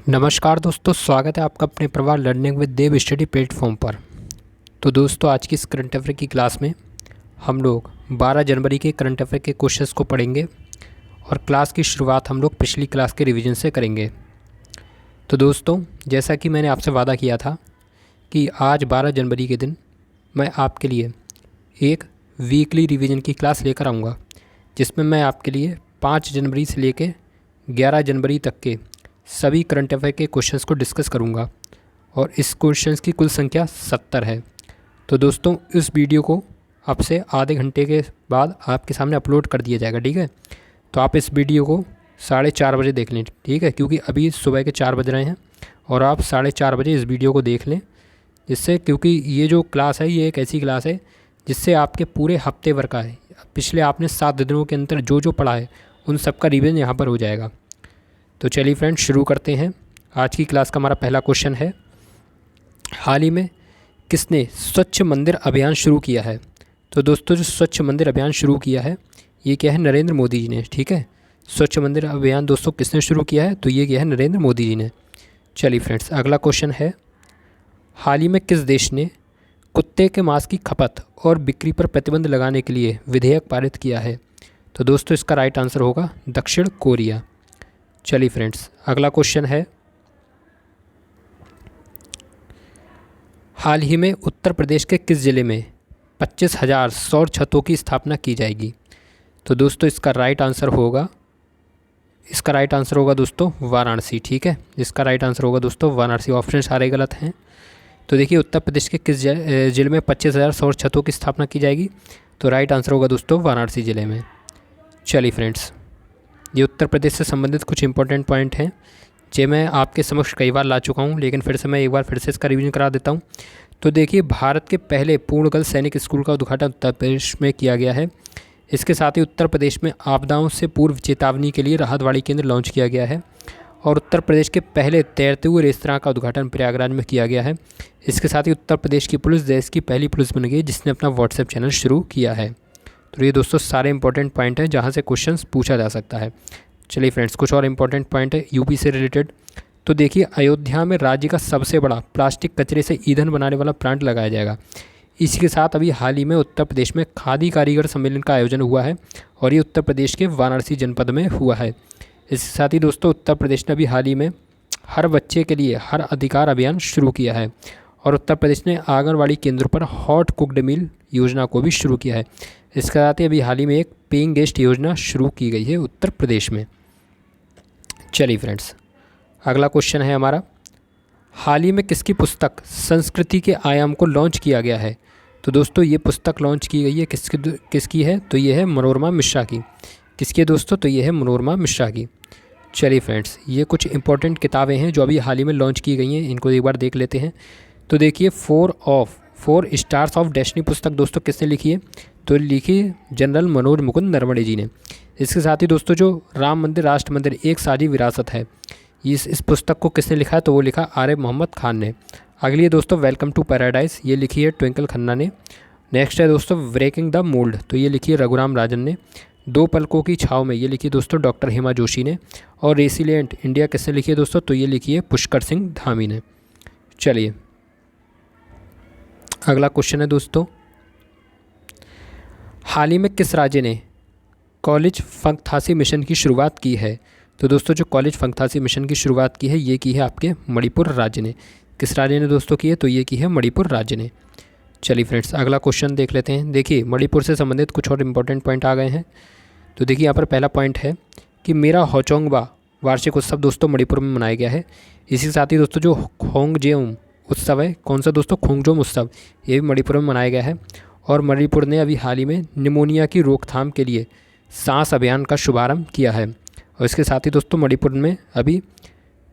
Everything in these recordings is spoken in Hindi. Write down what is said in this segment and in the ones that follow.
नमस्कार दोस्तों, स्वागत है आपका अपने Pravah learning with Dev study platform पर। तो दोस्तों, आज की इस करंट अफेयर की क्लास में हम लोग 12 जनवरी के करंट अफेयर के क्वेश्चंस को पढ़ेंगे और क्लास की शुरुआत हम लोग पिछली क्लास के रिवीजन से करेंगे। तो दोस्तों, जैसा कि मैंने आपसे वादा किया था कि आज 12 जनवरी के दिन मैं आपके लिए एक वीकली रिवीजन की क्लास लेकर आऊँगा, जिसमें मैं आपके लिए 5 जनवरी से लेकर 11 जनवरी तक के सभी करंट अफेयर के क्वेश्चंस को डिस्कस करूंगा और इस क्वेश्चंस की कुल संख्या 70 है। तो दोस्तों, इस वीडियो को आपसे आधे घंटे के बाद आपके सामने अपलोड कर दिया जाएगा, ठीक है। तो आप इस वीडियो को 4:30 बजे देख लें, ठीक है, क्योंकि अभी सुबह के 4 बज रहे हैं और आप 4:30 बजे इस वीडियो को देख लें, जिससे क्योंकि ये जो क्लास है ये एक ऐसी क्लास है जिससे आपके पूरे हफ्ते भर का है, पिछले आपने 7 दिनों के अंदर जो जो पढ़ा है उन सब का रिवीजन यहाँ पर हो जाएगा। तो चलिए फ्रेंड्स, शुरू करते हैं। आज की क्लास का हमारा पहला क्वेश्चन है, हाल ही में किसने स्वच्छ मंदिर अभियान शुरू किया है। तो दोस्तों, जो स्वच्छ मंदिर अभियान शुरू किया है ये क्या है, नरेंद्र मोदी जी ने, ठीक है। स्वच्छ मंदिर अभियान दोस्तों किसने शुरू किया है, तो ये क्या है, नरेंद्र मोदी जी ने। चलिए फ्रेंड्स, अगला क्वेश्चन है, हाल ही में किस देश ने कुत्ते के मांस की खपत और बिक्री पर प्रतिबंध लगाने के लिए विधेयक पारित किया है। तो दोस्तों, इसका राइट आंसर होगा दक्षिण कोरिया। चलिए फ्रेंड्स, अगला क्वेश्चन है, हाल ही में उत्तर प्रदेश के किस ज़िले में 25,000 सौर छतों की स्थापना की जाएगी। तो दोस्तों, इसका राइट आंसर होगा दोस्तों वाराणसी, ठीक है। इसका राइट आंसर होगा दोस्तों वाराणसी। ऑप्शन सारे गलत हैं। तो देखिए, उत्तर प्रदेश के किस ज़िले में 25,000 सौर छतों की स्थापना की जाएगी, तो राइट आंसर होगा दोस्तों वाराणसी ज़िले में। चलिए फ्रेंड्स, ये उत्तर प्रदेश से संबंधित कुछ इंपॉर्टेंट पॉइंट हैं जो मैं आपके समक्ष कई बार ला चुका हूँ, लेकिन फिर से मैं एक बार फिर से इसका रिवीजन करा देता हूँ। तो देखिए, भारत के पहले पूर्णगल सैनिक स्कूल का उद्घाटन उत्तर प्रदेश में किया गया है। इसके साथ ही उत्तर प्रदेश में आपदाओं से पूर्व चेतावनी के लिए राहतवाड़ी केंद्र लॉन्च किया गया है और उत्तर प्रदेश के पहले तैरते हुए रेस्तरां का उद्घाटन प्रयागराज में किया गया है। इसके साथ ही उत्तर प्रदेश की पुलिस देश की पहली पुलिस बन गई जिसने अपना व्हाट्सएप चैनल शुरू किया है। तो ये दोस्तों सारे इंपॉर्टेंट पॉइंट हैं जहाँ से क्वेश्चंस पूछा जा सकता है। चलिए फ्रेंड्स, कुछ और इंपॉर्टेंट पॉइंट है यूपी से रिलेटेड। तो देखिए, अयोध्या में राज्य का सबसे बड़ा प्लास्टिक कचरे से ईंधन बनाने वाला प्लांट लगाया जाएगा। इसी के साथ अभी हाल ही में उत्तर प्रदेश में खादी कारीगर सम्मेलन का आयोजन हुआ है और ये उत्तर प्रदेश के वाराणसी जनपद में हुआ है। इसके साथ ही दोस्तों, उत्तर प्रदेश ने अभी हाल ही में हर बच्चे के लिए हर अधिकार अभियान शुरू किया है और उत्तर प्रदेश ने आंगनवाड़ी केंद्रों पर हॉट कुकड मील योजना को भी शुरू किया है। इसके साथ ही अभी हाल ही में एक पेइंग गेस्ट योजना शुरू की गई है उत्तर प्रदेश में। चलिए फ्रेंड्स, अगला क्वेश्चन है हमारा, हाल ही में किसकी पुस्तक संस्कृति के आयाम को लॉन्च किया गया है। तो दोस्तों, ये पुस्तक लॉन्च की गई है किसकी है, तो ये है मनोरमा मिश्रा की। किसकी है दोस्तों, तो ये है मनोरमा मिश्रा की। चलिए फ्रेंड्स, ये कुछ इंपॉर्टेंट किताबें हैं जो अभी हाल ही में लॉन्च की गई हैं, इनको एक बार देख लेते हैं। तो देखिए, 4 स्टार्स ऑफ डेस्टिनी पुस्तक दोस्तों किसने लिखी है, तो लिखी जनरल मनोज मुकुंद नरवणे जी ने। इसके साथ ही दोस्तों, जो राम मंदिर राष्ट्र मंदिर एक साझी विरासत है, इस पुस्तक को किसने लिखा है, तो वो लिखा आर मोहम्मद खान ने। अगली है दोस्तों वेलकम टू पैराडाइज, ये लिखी है ट्विंकल खन्ना ने। नेक्स्ट है दोस्तों ब्रेकिंग द मोल्ड, तो ये लिखी है रघुराम राजन ने। दो पलकों की छाव में, ये लिखी है दोस्तों डॉक्टर हेमा जोशी ने। और रेसिलिएंट इंडिया किसने लिखी है दोस्तों, तो ये लिखी है पुष्कर सिंह धामी ने। चलिए, अगला क्वेश्चन है दोस्तों, हाल ही में किस राज्य ने कॉलेज फंगथासी मिशन की शुरुआत की है। तो दोस्तों, जो कॉलेज फंगथासी मिशन की शुरुआत की है ये की है आपके मणिपुर राज्य ने। किस राज्य ने दोस्तों की है, तो ये की है मणिपुर राज्य ने। चलिए फ्रेंड्स, अगला क्वेश्चन देख लेते हैं। देखिए, मणिपुर से संबंधित कुछ और इंपॉर्टेंट पॉइंट आ गए हैं। तो देखिए, यहाँ पर पहला पॉइंट है कि मेरा होचोंगबा वार्षिक उत्सव दोस्तों मणिपुर में मनाया गया है। इसी के साथ ही दोस्तों, जो खोंगजेम उत्सव है, कौन सा दोस्तों, खोंगजोम उत्सव, ये भी मणिपुर में मनाया गया है। और मणिपुर ने अभी हाल ही में निमोनिया की रोकथाम के लिए सांस अभियान का शुभारंभ किया है। और इसके साथ ही दोस्तों, मणिपुर में अभी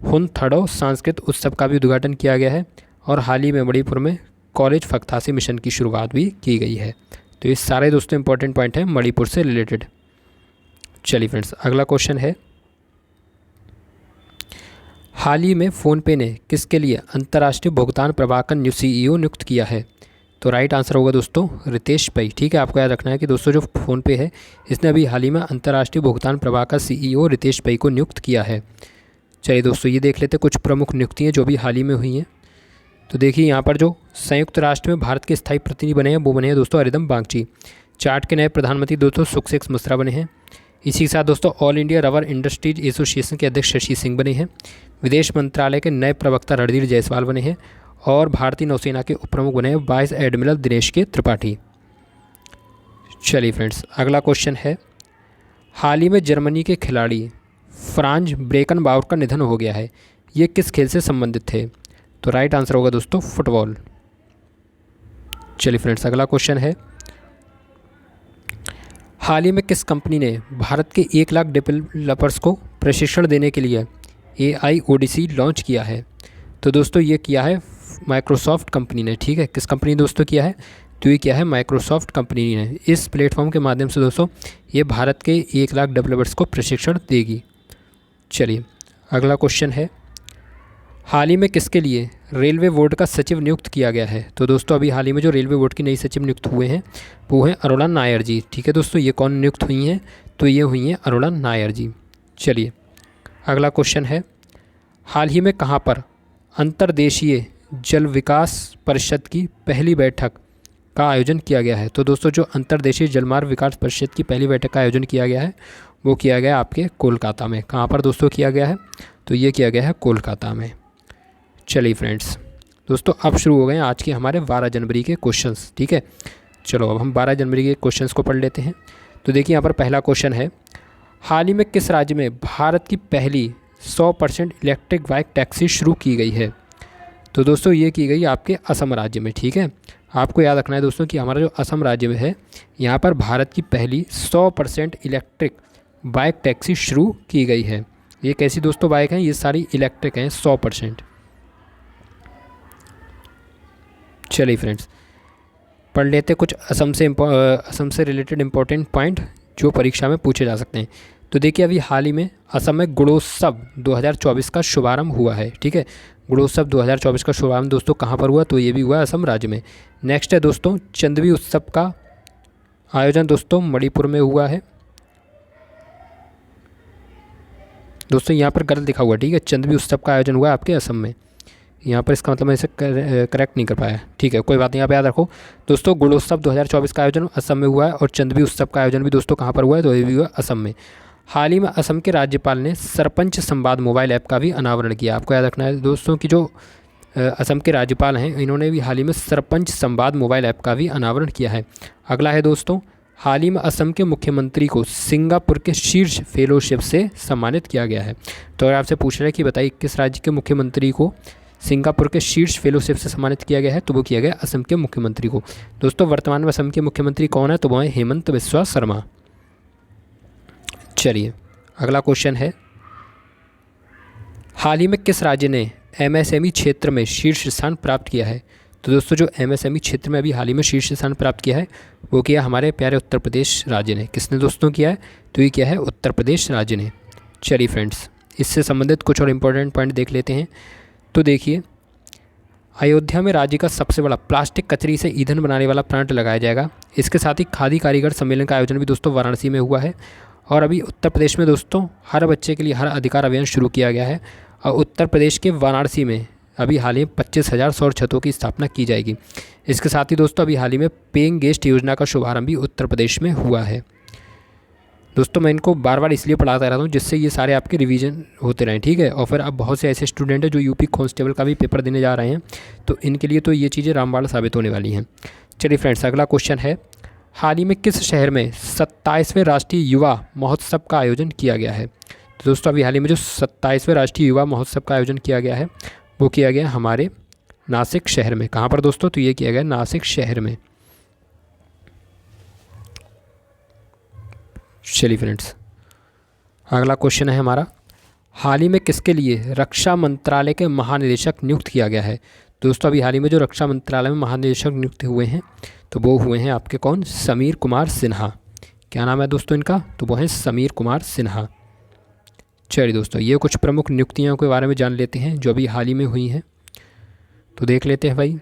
हुनथड़ो सांस्कृतिक उत्सव का भी उद्घाटन किया गया है और हाल ही में मणिपुर में कॉलेज फंगथासी मिशन की शुरुआत भी की गई है। तो ये सारे दोस्तों इंपॉर्टेंट पॉइंट हैं मणिपुर से रिलेटेड। चलिए फ्रेंड्स, अगला क्वेश्चन है, हाल ही में फ़ोनपे ने किसके लिए अंतर्राष्ट्रीय भुगतान प्रभाकर CEO नियुक्त किया है। तो राइट आंसर होगा दोस्तों रितेश पै, ठीक है। आपको याद रखना है कि दोस्तों, जो फ़ोनपे है इसने अभी हाल ही में अंतर्राष्ट्रीय भुगतान प्रभाकर CEO रितेश पै को नियुक्त किया है। चलिए दोस्तों, ये देख लेते हैं कुछ प्रमुख नियुक्तियाँ जो भी हाल ही में हुई हैं। तो देखिए यहाँ पर जो संयुक्त राष्ट्र में भारत के स्थायी प्रतिनिधि बने हैं वो बने हैं दोस्तों अरिंदम बागची। चार्ट के नए प्रधानमंत्री दोस्तों सुखसेन मिश्रा बने हैं। इसी के साथ दोस्तों all India rubber industries association के अध्यक्ष शशि सिंह बने हैं। विदेश मंत्रालय के नए प्रवक्ता रणधीर जायसवाल बने हैं। और भारतीय नौसेना के उप प्रमुख बने हैं वाइस एडमिरल दिनेश के त्रिपाठी। चलिए फ्रेंड्स, अगला क्वेश्चन है, हाल ही में जर्मनी के खिलाड़ी फ्रांज ब्रेकनबाउर का निधन हो गया है, ये किस खेल से संबंधित थे? तो राइट आंसर होगा दोस्तों फुटबॉल। चलिए फ्रेंड्स, अगला क्वेश्चन है, हाल ही में किस कंपनी ने भारत के 1 लाख डेवलपर्स को प्रशिक्षण देने के लिए AIODC लॉन्च किया है? तो दोस्तों ये किया है माइक्रोसॉफ्ट कंपनी ने। ठीक है, किस कंपनी ने दोस्तों किया है? तो ये किया है माइक्रोसॉफ्ट कंपनी ने। इस प्लेटफॉर्म के माध्यम से दोस्तों ये भारत के 1 लाख डेवलपर्स को प्रशिक्षण देगी। चलिए अगला क्वेश्चन है, हाल ही में किसके लिए रेलवे बोर्ड का सचिव नियुक्त किया गया है? तो दोस्तों अभी हाल ही में जो रेलवे बोर्ड की नई सचिव नियुक्त हुए हैं वो हैं अरुणा नायर जी। ठीक है दोस्तों, ये कौन नियुक्त हुई हैं? तो ये हुई हैं अरुणा नायर जी। चलिए अगला क्वेश्चन है, हाल ही में कहाँ पर अंतर्देशीय जल विकास परिषद की पहली बैठक का आयोजन किया गया है? तो दोस्तों जो अंतर्देशीय जलमार्ग विकास परिषद की पहली बैठक का आयोजन किया गया है वो किया गया आपके कोलकाता में। कहाँ पर दोस्तों किया गया है? तो ये किया गया है कोलकाता में। चलिए फ्रेंड्स, दोस्तों अब शुरू हो गए हैं आज के हमारे 12 जनवरी के क्वेश्चंस। ठीक है, चलो अब हम 12 जनवरी के क्वेश्चंस को पढ़ लेते हैं। तो देखिए यहाँ पर पहला क्वेश्चन है, हाल ही में किस राज्य में भारत की पहली 100% इलेक्ट्रिक बाइक टैक्सी शुरू की गई है? तो दोस्तों ये की गई आपके असम राज्य में। ठीक है, आपको याद रखना है दोस्तों कि हमारा जो असम राज्य में है यहाँ पर भारत की पहली 100% इलेक्ट्रिक बाइक टैक्सी शुरू की गई है। ये कैसी दोस्तों बाइक हैं? ये सारी इलेक्ट्रिक हैं 100%। चलिए फ्रेंड्स, पढ़ लेते कुछ असम से रिलेटेड इंपॉर्टेंट पॉइंट जो परीक्षा में पूछे जा सकते हैं। तो देखिए अभी हाल ही में असम में गुणोत्सव 2024 का शुभारंभ हुआ है। ठीक है, गुणोत्सव 2024 का शुभारंभ दोस्तों कहाँ पर हुआ? तो ये भी हुआ असम राज्य में। नेक्स्ट है दोस्तों चंदवी उत्सव का आयोजन दोस्तों मणिपुर में हुआ है। दोस्तों यहाँ पर गलत लिखा हुआ। ठीक है, चंदवी उत्सव का आयोजन हुआ है आपके असम में। यहाँ पर इसका मतलब मैं इसे करेक्ट नहीं कर पाया। ठीक है, कोई बात नहीं, यहाँ पे याद रखो दोस्तों गुणोत्सव 2024 का आयोजन असम में हुआ है और चंदवी उत्सव का आयोजन भी दोस्तों कहाँ पर हुआ है? तो ये भी हुआ असम में। हाल ही में असम के राज्यपाल ने सरपंच संवाद मोबाइल ऐप का भी अनावरण किया। आपको याद रखना है दोस्तों कि जो असम के राज्यपाल हैं इन्होंने भी हाल ही में सरपंच संवाद मोबाइल ऐप का भी अनावरण किया है। अगला है दोस्तों, हाल ही में असम के मुख्यमंत्री को सिंगापुर के शीर्ष फेलोशिप से सम्मानित किया गया है। तो अगर आपसे पूछ रहे हैं कि बताइए किस राज्य के मुख्यमंत्री को सिंगापुर के शीर्ष फेलोशिप से सम्मानित किया गया है? तो वो किया गया असम के मुख्यमंत्री को। दोस्तों वर्तमान में असम के मुख्यमंत्री कौन है? तो वो है हेमंत बिस्वा शर्मा। चलिए अगला क्वेश्चन है, हाल ही में किस राज्य ने MSME क्षेत्र में शीर्ष स्थान प्राप्त किया है? तो दोस्तों जो MSME क्षेत्र में अभी हाल ही में शीर्ष स्थान प्राप्त किया है वो किया हमारे प्यारे उत्तर प्रदेश राज्य ने। किसने दोस्तों किया है? तो ये किया है उत्तर प्रदेश राज्य ने। चलिए फ्रेंड्स, इससे संबंधित कुछ और इम्पोर्टेंट पॉइंट देख लेते हैं। तो देखिए अयोध्या में राज्य का सबसे बड़ा प्लास्टिक कचरी से ईंधन बनाने वाला प्लांट लगाया जाएगा। इसके साथ ही खादी कारीगर सम्मेलन का आयोजन भी दोस्तों वाराणसी में हुआ है। और अभी उत्तर प्रदेश में दोस्तों हर बच्चे के लिए हर अधिकार अभियान शुरू किया गया है और उत्तर प्रदेश के वाराणसी में अभी हाल ही में 25,000 सौर छतों की स्थापना की जाएगी। इसके साथ ही दोस्तों अभी हाल ही में पेइंग गेस्ट योजना का शुभारंभ भी उत्तर प्रदेश में हुआ है। दोस्तों मैं इनको बार बार इसलिए पढ़ाता रहता हूँ जिससे ये सारे आपके रिवीजन होते रहें। ठीक है, और फिर अब बहुत से ऐसे स्टूडेंट हैं जो यूपी कांस्टेबल का भी पेपर देने जा रहे हैं, तो इनके लिए तो ये चीज़ें रामबाण साबित होने वाली हैं। चलिए फ्रेंड्स, अगला क्वेश्चन है, हाल ही में किस शहर में 27वें राष्ट्रीय युवा महोत्सव का आयोजन किया गया है? तो दोस्तों अभी हाल ही में जो 27वें राष्ट्रीय युवा महोत्सव का आयोजन किया गया है वो किया गया हमारे नासिक शहर में। कहाँ पर दोस्तों? तो ये किया गया नासिक शहर में। चलिए फ्रेंड्स, अगला क्वेश्चन है हमारा, हाल ही में किसके लिए रक्षा मंत्रालय के महानिदेशक नियुक्त किया गया है? दोस्तों अभी हाल ही में जो रक्षा मंत्रालय में महानिदेशक नियुक्त हुए हैं तो वो हुए हैं आपके कौन? समीर कुमार सिन्हा। क्या नाम है दोस्तों इनका? तो वो हैं समीर कुमार सिन्हा। चलिए दोस्तों, ये कुछ प्रमुख नियुक्तियों के बारे में जान लेते हैं जो अभी हाल ही में हुई हैं। तो देख लेते हैं भाई।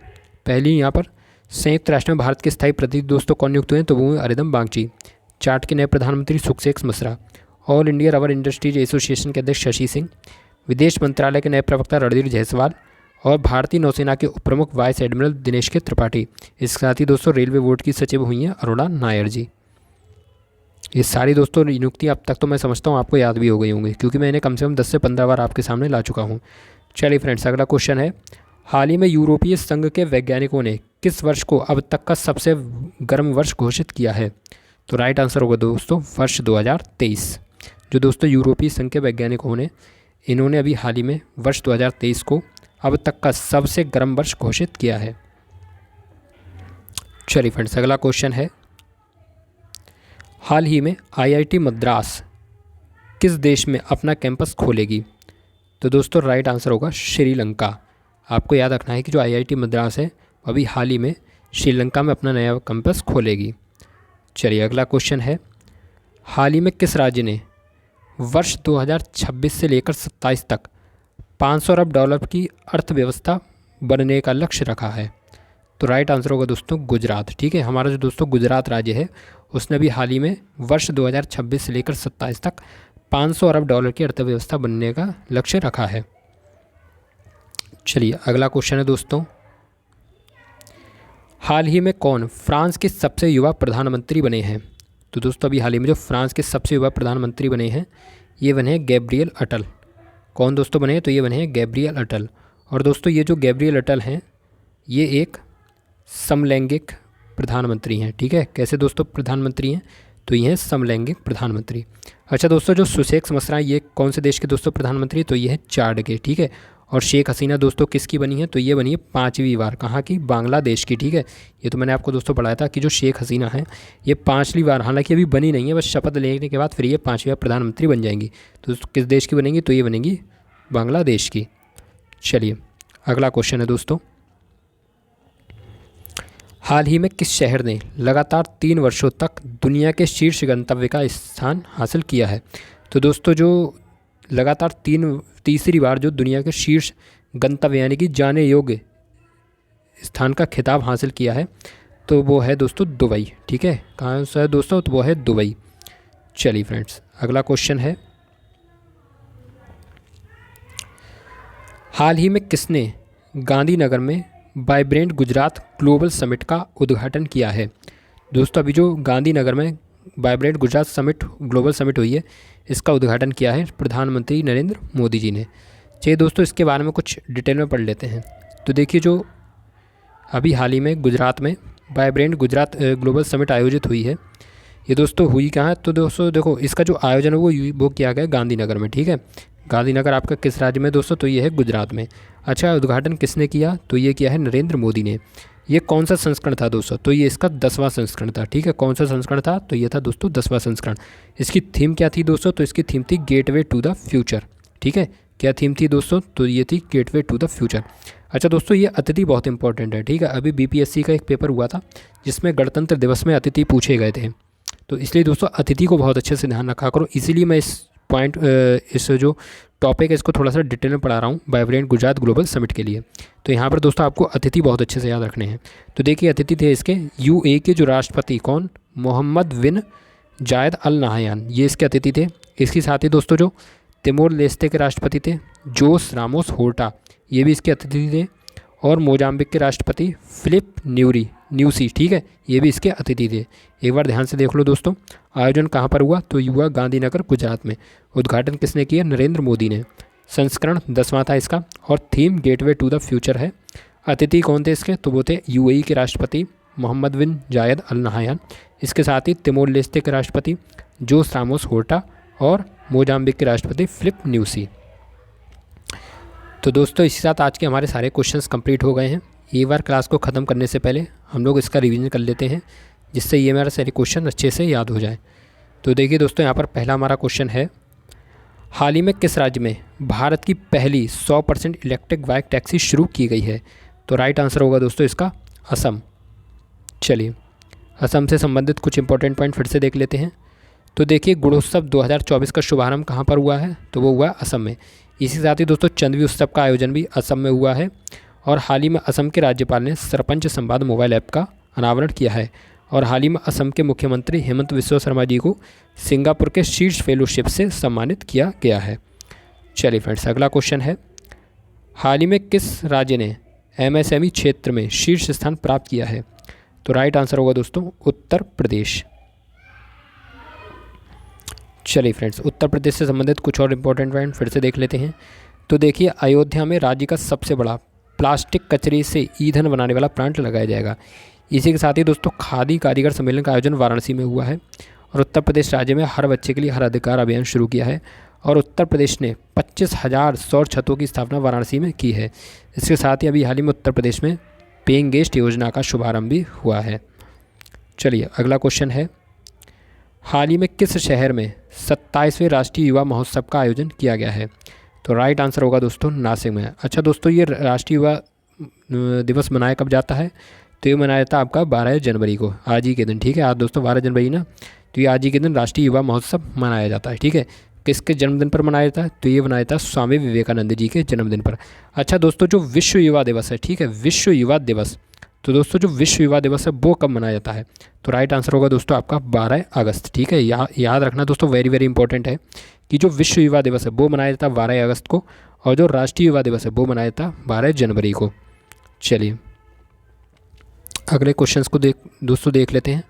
पहली यहाँ पर संयुक्त राष्ट्र में भारत के स्थायी प्रतिनिधि दोस्तों कौन नियुक्त हुए हैं? तो वो अरिंदम बागची। चार्ट के नए प्रधानमंत्री Sukhsen Mishra. All India rubber industries association के अध्यक्ष शशि सिंह। विदेश मंत्रालय के नए प्रवक्ता रणधीर जायसवाल और भारतीय नौसेना के उप प्रमुख वाइस एडमिरल दिनेश के त्रिपाठी। इसके साथ ही दोस्तों रेलवे बोर्ड की सचिव हुई हैं अरुणा नायर जी। ये सारी दोस्तों नियुक्ति अब तक तो मैं समझता हूँ आपको याद भी हो गई होंगी, क्योंकि मैं इन्हें कम से कम 10 से 15 बार आपके सामने ला चुका हूँ। चलिए फ्रेंड्स, अगला क्वेश्चन है, हाल ही में यूरोपीय संघ के वैज्ञानिकों ने किस वर्ष को अब तक का सबसे गर्म वर्ष घोषित किया है? तो राइट आंसर होगा दोस्तों वर्ष 2023। जो दोस्तों यूरोपीय संघ के वैज्ञानिकों ने इन्होंने अभी हाल ही में वर्ष 2023 को अब तक का सबसे गर्म वर्ष घोषित किया है। चलिए फ्रेंड्स, अगला क्वेश्चन है, हाल ही में आईआईटी मद्रास किस देश में अपना कैंपस खोलेगी? तो दोस्तों राइट आंसर होगा श्रीलंका। आपको याद रखना है कि जो आईआईटी मद्रास है अभी हाल ही में श्रीलंका में अपना नया कैंपस खोलेगी। चलिए अगला क्वेश्चन है, हाल ही में किस राज्य ने वर्ष 2026 से लेकर 27 तक 500 अरब डॉलर की अर्थव्यवस्था बनने का लक्ष्य रखा है? तो राइट आंसर होगा दोस्तों गुजरात। ठीक है, हमारा जो दोस्तों गुजरात राज्य है उसने भी हाल ही में वर्ष 2026 से लेकर 27 तक 500 अरब डॉलर की अर्थव्यवस्था बनने का लक्ष्य रखा है। चलिए अगला क्वेश्चन है दोस्तों, हाल ही में कौन फ्रांस के सबसे युवा प्रधानमंत्री बने हैं? तो दोस्तों अभी हाल ही में जो फ्रांस के सबसे युवा प्रधानमंत्री बने हैं ये बने हैं गैब्रियल अटल। कौन दोस्तों बने हैं? तो ये बने हैं गैब्रियल अटल। और दोस्तों ये जो गैब्रियल अटल हैं ये एक समलैंगिक प्रधानमंत्री हैं। ठीक है, कैसे दोस्तों प्रधानमंत्री हैं? तो ये हैं समलैंगिक प्रधानमंत्री। अच्छा दोस्तों, जो सुशेख मसरा ये कौन से देश के दोस्तों प्रधानमंत्री? तो ये है चाड के। ठीक है, और शेख हसीना दोस्तों किसकी बनी है? तो ये बनी है 5वीं बार। कहाँ की? बांग्लादेश की। ठीक है, ये तो मैंने आपको दोस्तों पढ़ाया था कि जो शेख हसीना है ये 5वीं बार, हालांकि अभी बनी नहीं है, बस शपथ लेने के बाद फिर ये 5वीं बार प्रधानमंत्री बन जाएंगी। तो किस देश की बनेंगी? तो ये बनेंगी बांग्लादेश की। चलिए अगला क्वेश्चन है दोस्तों, हाल ही में किस शहर ने लगातार 3 वर्षों तक दुनिया के शीर्ष गंतव्य का स्थान हासिल किया है? तो दोस्तों जो लगातार तीसरी बार जो दुनिया के शीर्ष गंतव्य यानी कि जाने योग्य स्थान का खिताब हासिल किया है तो वो है दोस्तों दुबई। ठीक है, कहाँ से है दोस्तों? तो वो है दुबई। चलिए फ्रेंड्स, अगला क्वेश्चन है, हाल ही में किसने गांधीनगर में वाइब्रेंट गुजरात ग्लोबल समिट का उद्घाटन किया है? दोस्तों अभी जो गांधीनगर में vibrant Gujarat summit global summit हुई है इसका उद्घाटन किया है प्रधानमंत्री नरेंद्र मोदी जी ने। चलिए दोस्तों इसके बारे में कुछ डिटेल में पढ़ लेते हैं। तो देखिए, जो अभी हाल ही में गुजरात में वाइब्रेंट गुजरात ग्लोबल समिट आयोजित हुई है ये दोस्तों हुई कहाँ है? तो दोस्तों देखो, इसका जो आयोजन है वो किया गया गांधीनगर में। ठीक है, गांधीनगर आपका किस राज्य में दोस्तों? तो ये है गुजरात में। अच्छा, उद्घाटन किसने किया? तो ये किया है नरेंद्र मोदी ने। ये कौन सा संस्करण था दोस्तों? तो ये इसका 10वां संस्करण था। ठीक है, कौन सा संस्करण था? तो ये था दोस्तों 10वां संस्करण। इसकी थीम क्या थी दोस्तों? तो इसकी थीम थी गेटवे टू द फ्यूचर। ठीक है, क्या थीम थी दोस्तों? तो ये थी गेटवे टू द फ्यूचर। अच्छा दोस्तों, ये अतिथि बहुत इंपॉर्टेंट है। ठीक है, अभी बीपीएससी का एक पेपर हुआ था जिसमें गणतंत्र दिवस में अतिथि पूछे गए थे, तो इसलिए दोस्तों अतिथि को बहुत अच्छे से ध्यान रखा करो। इसीलिए मैं इस जो टॉपिक है इसको थोड़ा सा डिटेल में पढ़ा रहा हूँ वाइब्रेंट गुजरात ग्लोबल समिट के लिए। तो यहाँ पर दोस्तों आपको अतिथि बहुत अच्छे से याद रखने हैं। तो देखिए, अतिथि थे इसके यूएई के जो राष्ट्रपति कौन? मोहम्मद बिन जायद अल नाहयान, ये इसके अतिथि थे। इसके साथ ही दोस्तों जो तिमोर लेस्ते के राष्ट्रपति थे जोस रामोस होर्टा, ये भी इसके अतिथि थे। और मोजाम्बिक के राष्ट्रपति फिलिप न्यूसी, ठीक है, ये भी इसके अतिथि थे। एक बार ध्यान से देख लो दोस्तों, आयोजन कहाँ पर हुआ? तो हुआ गांधीनगर गुजरात में। उद्घाटन किसने किया? नरेंद्र मोदी ने। संस्करण 10वां था इसका और theme gateway to the future है। अतिथि कौन थे इसके? तो वो थे यूएई के राष्ट्रपति मोहम्मद बिन जायद अल नाहयान। इसके साथ ही तिमोर लेस्ते के राष्ट्रपति जोस रामोस होर्टा और मोजाम्बिक के राष्ट्रपति फिलिप न्यूसी। तो दोस्तों इसी साथ आज के हमारे सारे क्वेश्चंस कंप्लीट हो गए हैं। एक बार क्लास को ख़त्म करने से पहले हम लोग इसका रिवीजन कर लेते हैं जिससे ये मेरा सारे क्वेश्चन अच्छे से याद हो जाए। तो देखिए दोस्तों, यहाँ पर पहला हमारा क्वेश्चन है, हाल ही में किस राज्य में भारत की पहली 100% इलेक्ट्रिक बाइक टैक्सी शुरू की गई है? तो राइट आंसर होगा दोस्तों इसका असम। चलिए असम से संबंधित कुछ इंपॉर्टेंट पॉइंट फिर से देख लेते हैं। तो देखिए, गुणोत्सव 2024 का शुभारंभ कहाँ पर हुआ है? तो वो हुआ असम में। इसी साथ ही दोस्तों चंद्वी उत्सव का आयोजन भी असम में हुआ है। और हाल ही में असम के राज्यपाल ने सरपंच संवाद मोबाइल ऐप का अनावरण किया है। और हाल ही में असम के मुख्यमंत्री हेमंत बिस्वा शर्मा जी को सिंगापुर के शीर्ष फेलोशिप से सम्मानित किया गया है। चलिए फ्रेंड्स, अगला क्वेश्चन है, हाल ही में किस राज्य ने एमएसएमई क्षेत्र में शीर्ष स्थान प्राप्त किया है? तो राइट आंसर होगा दोस्तों उत्तर प्रदेश। चलिए फ्रेंड्स, उत्तर प्रदेश से संबंधित कुछ और इम्पोर्टेंट पॉइंट फिर से देख लेते हैं। तो देखिए, अयोध्या में राज्य का सबसे बड़ा प्लास्टिक कचरे से ईंधन बनाने वाला प्लांट लगाया जाएगा। इसी के साथ ही दोस्तों खादी कारीगर सम्मेलन का आयोजन वाराणसी में हुआ है। और उत्तर प्रदेश राज्य में हर बच्चे के लिए हर अधिकार अभियान शुरू किया है। और उत्तर प्रदेश ने 25,000 सौर छतों की स्थापना वाराणसी में की है। इसके साथ ही अभी हाल ही में उत्तर प्रदेश में पेइंग गेस्ट योजना का शुभारंभ भी हुआ है। चलिए अगला क्वेश्चन है, हाल ही में किस शहर में 27वें राष्ट्रीय युवा महोत्सव का आयोजन किया गया है? तो राइट आंसर होगा दोस्तों नासिक में। अच्छा दोस्तों, ये राष्ट्रीय युवा दिवस मनाया कब जाता है? तो ये मनाया जाता है आपका 12 जनवरी को, आज ही के दिन। ठीक है, आज दोस्तों 12 जनवरी ना, तो ये आज ही के दिन राष्ट्रीय युवा महोत्सव मनाया जाता है। ठीक है, किसके जन्मदिन पर मनाया जाता है? तो ये मनाया जाता है स्वामी विवेकानंद जी के जन्मदिन पर। अच्छा दोस्तों, जो विश्व युवा दिवस है, ठीक है, विश्व युवा दिवस, तो दोस्तों जो विश्व युवा दिवस है वो कब मनाया जाता है? तो राइट आंसर होगा दोस्तों आपका 12 अगस्त। ठीक है, याद रखना दोस्तों, वेरी वेरी इंपॉर्टेंट है कि जो विश्व युवा दिवस है वो मनाया जाता है 12 अगस्त को, और जो राष्ट्रीय युवा दिवस है वो मनाया जाता है 12 जनवरी को। चलिए अगले क्वेश्चंस को दोस्तों देख लेते हैं।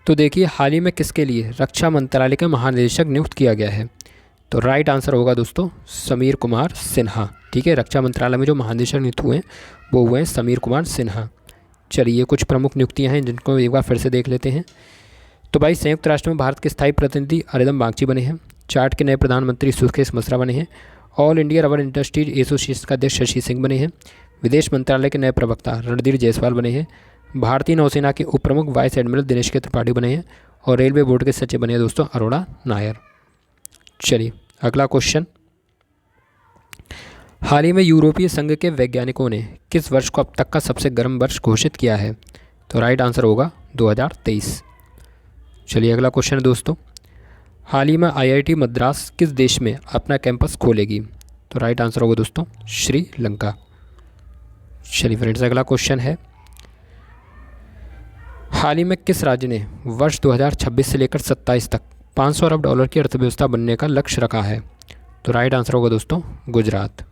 तो देखिए, हाल ही में किसके लिए रक्षा मंत्रालय का महानिदेशक नियुक्त किया गया है? तो राइट आंसर होगा दोस्तों समीर कुमार सिन्हा। ठीक है, रक्षा मंत्रालय में जो महानिदेशक नियुक्त हुए हैं वो हुए हैं समीर कुमार सिन्हा। चलिए कुछ प्रमुख नियुक्तियां हैं जिनको एक बार फिर से देख लेते हैं। तो भाई, संयुक्त राष्ट्र में भारत के स्थायी प्रतिनिधि अरिंदम बागची बने हैं। चार्ट के नए प्रधानमंत्री सुकेश मिश्रा बने हैं। All India rubber industries association का अध्यक्ष शशि सिंह बने हैं। विदेश मंत्रालय के नए प्रवक्ता रणधीर जायसवाल बने हैं। भारतीय नौसेना के उप प्रमुख वाइस एडमिरल दिनेश के त्रिपाठी बने हैं। और रेलवे बोर्ड के सचिव बने हैं दोस्तों अरोड़ा नायर। चलिए अगला क्वेश्चन, हाल ही में यूरोपीय संघ के वैज्ञानिकों ने किस वर्ष को अब तक का सबसे गर्म वर्ष घोषित किया है? तो राइट आंसर होगा 2023। चलिए अगला क्वेश्चन है दोस्तों, हाल ही में आईआईटी मद्रास किस देश में अपना कैंपस खोलेगी? तो राइट आंसर होगा दोस्तों श्रीलंका। चलिए फ्रेंड्स, अगला क्वेश्चन है, हाल ही में किस राज्य ने वर्ष 2026 से लेकर 27 तक 500 अरब डॉलर की अर्थव्यवस्था बनने का लक्ष्य रखा है? तो राइट आंसर होगा दोस्तों गुजरात।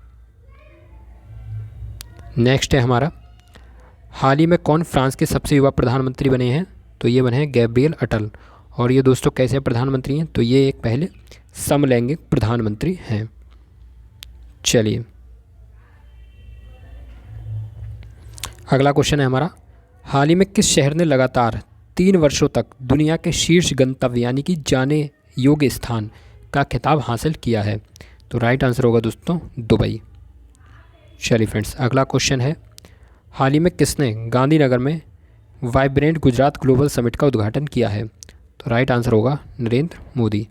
नेक्स्ट है हमारा, हाल ही में कौन फ्रांस के सबसे युवा प्रधानमंत्री बने हैं? तो ये बने हैं गैब्रियल अटल। और ये दोस्तों कैसे प्रधानमंत्री हैं? तो ये एक पहले समलैंगिक प्रधानमंत्री हैं। चलिए अगला क्वेश्चन है हमारा, हाल ही में किस शहर ने लगातार 3 वर्षों तक दुनिया के शीर्ष गंतव्य यानी कि जाने योग्य स्थान का खिताब हासिल किया है? तो राइट आंसर होगा दोस्तों दुबई। चलिए फ्रेंड्स, अगला क्वेश्चन है, हाल ही में किसने गांधीनगर में वाइब्रेंट गुजरात ग्लोबल समिट का उद्घाटन किया है? तो राइट आंसर होगा नरेंद्र मोदी।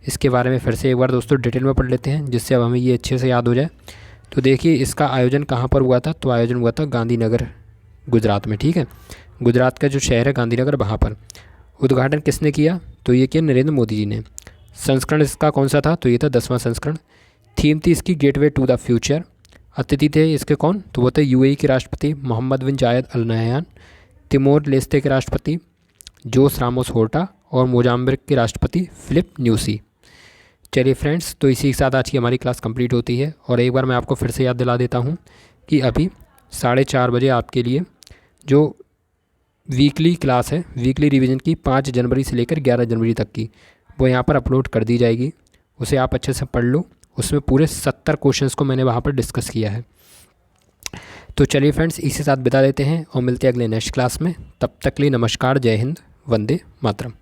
इसके बारे में फिर से एक बार दोस्तों डिटेल में पढ़ लेते हैं जिससे अब हमें ये अच्छे से याद हो जाए। तो देखिए, इसका आयोजन कहाँ पर हुआ था? तो आयोजन हुआ था गांधीनगर गुजरात में। ठीक है, गुजरात का जो शहर है गांधीनगर, वहाँ पर। उद्घाटन किसने किया? तो ये किया नरेंद्र मोदी जी ने। संस्करण इसका कौन सा था? तो ये था 10वां संस्करण। थीम थी इसकी गेटवे टू द फ्यूचर। अतिथि थे इसके कौन? तो वो थे यूएई के राष्ट्रपति मोहम्मद बिन जायद अल नहयान, तिमोर लेस्ते के राष्ट्रपति जोस रामोस होर्टा और मोजाम्बिक के राष्ट्रपति फिलिप न्यूसी। चलिए फ्रेंड्स, तो इसी के साथ आज की हमारी क्लास कंप्लीट होती है। और एक बार मैं आपको फिर से याद दिला देता हूँ कि अभी 4:30 बजे आपके लिए जो वीकली क्लास है, वीकली रिवीजन की 5 जनवरी से लेकर 11 जनवरी तक की, वो यहाँ पर अपलोड कर दी जाएगी। उसे आप अच्छे से पढ़ लो। उसमें पूरे 70 क्वेश्चंस को मैंने वहाँ पर डिस्कस किया है। तो चलिए फ्रेंड्स, इसी साथ बिता देते हैं और मिलते हैं अगले नेक्स्ट क्लास में। तब तक के लिए नमस्कार, जय हिंद, वंदे मातरम।